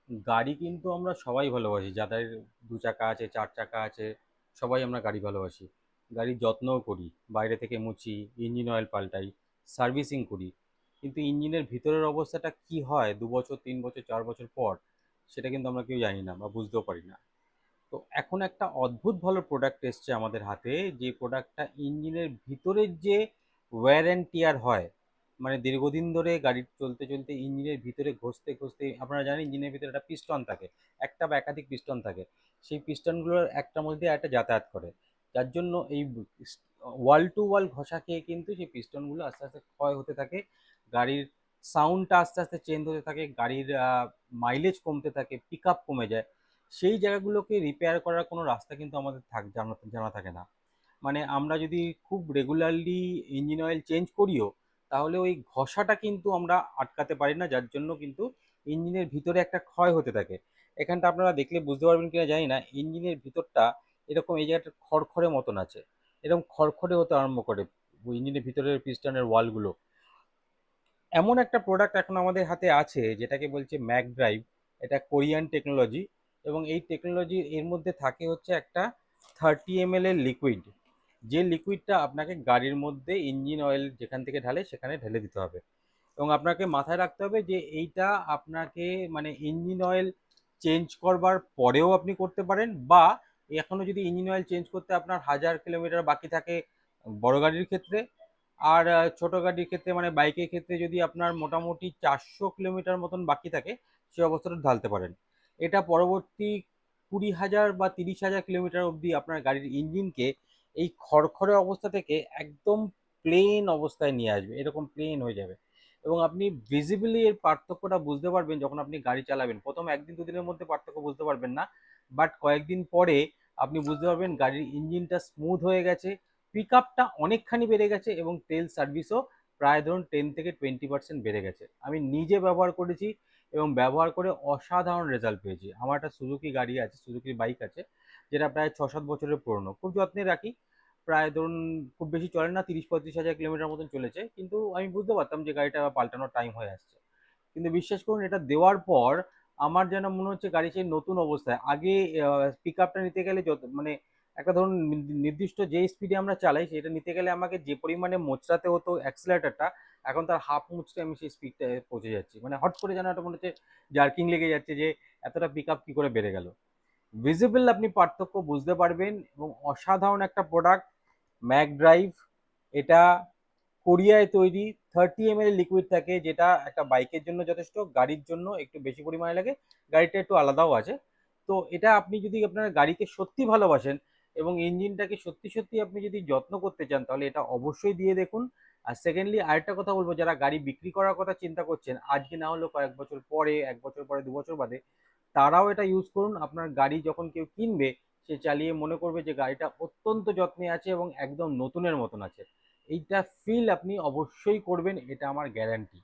গাড়ি কিন্তু আমরা সবাই ভালোবাসি, যাদের দু চাকা আছে, চার চাকা আছে, সবাই আমরা গাড়ি ভালোবাসি। গাড়ির যত্নও করি, বাইরে থেকে মুছি, ইঞ্জিন অয়েল পাল্টাই, সার্ভিসিং করি। কিন্তু ইঞ্জিনের ভিতরের অবস্থাটা কি হয় 2 বছর, 3 বছর, 4 বছর পর, সেটা কিন্তু আমরা কেউ জানি না বা বুঝতেও পারি না। তো এখন একটা অদ্ভুত ভালো প্রোডাক্ট এসছে আমাদের হাতে, যে প্রোডাক্টটা ইঞ্জিনের ভিতরের যে ওয়্যার অ্যান্ড টিয়ার হয়, মানে দীর্ঘদিন ধরে গাড়ি চলতে চলতে ইঞ্জিনের ভিতরে ঘষতে ঘষতে, আপনারা জানেন ইঞ্জিনের ভিতরে একটা পিস্টন থাকে, একটা বা একাধিক পিস্টন থাকে। সেই পিস্টনগুলোর একটা মধ্যে একটা যাতায়াত করে, যার জন্য এই ওয়াল টু ওয়াল ঘষা খেয়ে কিন্তু সেই পিস্টনগুলো আস্তে আস্তে ক্ষয় হতে থাকে। গাড়ির সাউন্ডটা আস্তে আস্তে চেঞ্জ হতে থাকে, গাড়ির মাইলেজ কমতে থাকে, পিক আপ কমে যায়। সেই জায়গাগুলোকে রিপেয়ার করার কোনো রাস্তা কিন্তু আমাদের জানা জানা থাকে না। মানে আমরা যদি খুব রেগুলারলি ইঞ্জিন অয়েল চেঞ্জ করিও, তাহলে ওই ঘষাটা কিন্তু আমরা আটকাতে পারি না, যার জন্য কিন্তু ইঞ্জিনের ভিতরে একটা ক্ষয় হতে থাকে। এখানটা আপনারা দেখলে বুঝতে পারবেন কিনা জানি না, ইঞ্জিনের ভিতরটা এরকম এই জায়গাটা খড়খড়ে মতন আছে, এরকম খড়খড়ে হতে আরম্ভ করে ইঞ্জিনের ভিতরের পিস্টনের ওয়ালগুলো। এমন একটা প্রোডাক্ট এখন আমাদের হাতে আছে যেটাকে বলছে ম্যাক ড্রাইভ। এটা কোরিয়ান টেকনোলজি, এবং এই টেকনোলজি এর মধ্যে থাকে হচ্ছে একটা 30 ml এর লিকুইড। যে লিকুইডটা আপনাকে গাড়ির মধ্যে ইঞ্জিন অয়েল যেখান থেকে ঢালে সেখানে ঢেলে দিতে হবে। এবং আপনাকে মাথায় রাখতে হবে যে এইটা আপনাকে মানে ইঞ্জিন অয়েল চেঞ্জ করবার পরেও আপনি করতে পারেন, বা এখনো যদি ইঞ্জিন অয়েল চেঞ্জ করতে আপনার 1000 কিলোমিটার বাকি থাকে বড় গাড়ির ক্ষেত্রে, আর ছোট গাড়ির ক্ষেত্রে মানে বাইকের ক্ষেত্রে যদি আপনার মোটামুটি 400 কিলোমিটার মতন বাকি থাকে, সে অবস্থাটা ঢালতে পারেন। এটা পরবর্তী 20,000 বা 30,000 কিলোমিটার অবধি আপনার গাড়ির ইঞ্জিনকে এই খড়খড়ে অবস্থা থেকে একদম প্লেন অবস্থায় নিয়ে আসবে, এরকম প্লেন হয়ে যাবে। এবং আপনি ভিজিবলি এর পার্থক্যটা বুঝতে পারবেন যখন আপনি গাড়ি চালাবেন। প্রথম একদিন দুদিনের মধ্যে পার্থক্য বুঝতে পারবেন না, বাট কয়েকদিন পরে আপনি বুঝতে পারবেন গাড়ির ইঞ্জিনটা স্মুথ হয়ে গেছে, পিক আপটা অনেকখানি বেড়ে গেছে, এবং তেল সার্ভিসও প্রায় ধরুন 10 থেকে 20% বেড়ে গেছে। আমি নিজে ব্যবহার করেছি এবং ব্যবহার করে অসাধারণ রেজাল্ট পেয়েছি। আমার একটা সুজুকি গাড়ি আছে, সুজুকি বাইক আছে, যেটা প্রায় 6-7 বছরের পুরনো, খুব যত্নে রাখি। প্রায় ধরুন খুব বেশি চলে না, 30-35 হাজার কিলোমিটার মতন চলেছে, কিন্তু আমি বুঝতে পারতাম যে গাড়িটা পাল্টানোর টাইম হয়ে আসছে। কিন্তু বিশ্বাস করুন, এটা দেওয়ার পর আমার যেন মনে হচ্ছে গাড়ি সেই নতুন অবস্থায়। আগে পিক আপটা নিতে গেলে যত মানে একটা ধরুন নির্দিষ্ট যে স্পিডে আমরা চালাই সেটা নিতে গেলে আমাকে যে পরিমাণে মোচড়াতে হতো অ্যাক্সিলারেটরটা, এখন তার হাফ মুচড়ে আমি সেই স্পিডটা পৌঁছে যাচ্ছি। মানে হট করে যেন একটা মনে হচ্ছে জার্কিং লেগে যাচ্ছে, যে এতটা পিক আপ কি করে বেড়ে গেল। ভিজিবল আপনি পার্থক্য বুঝতে পারবেন, এবং অসাধারণ একটা প্রোডাক্ট ম্যাক ড্রাইভ। এটা কোরিয়ায় তৈরি, 30 ml লিকুইড থাকে, যেটা একটা বাইকের জন্য যথেষ্ট, গাড়ির জন্য একটু বেশি পরিমাণে লাগে, গাড়িটা একটু আলাদাও আছে। তো এটা আপনি যদি আপনার গাড়িকে সত্যি ভালোবাসেন এবং ইঞ্জিনটাকে সত্যি সত্যি আপনি যদি যত্ন করতে চান, তাহলে এটা অবশ্যই দিয়ে দেখুন। আর সেকেন্ডলি আরেকটা কথা বলবো, যারা গাড়ি বিক্রি করার কথা চিন্তা করছেন, আজকে না হলেও কয়েক বছর পরে, 1 বছর পরে, 2 বছর বাদে, তারাও এটা ইউজ করুন। আপনার গাড়ি যখন কেউ কিনবে, সে চালিয়ে মনে করবে যে গাড়িটা অত্যন্ত যত্নে আছে এবং একদম নতুনের মতন আছে। এইটা ফিল আপনি অবশ্যই করবেন, এটা আমার গ্যারান্টি।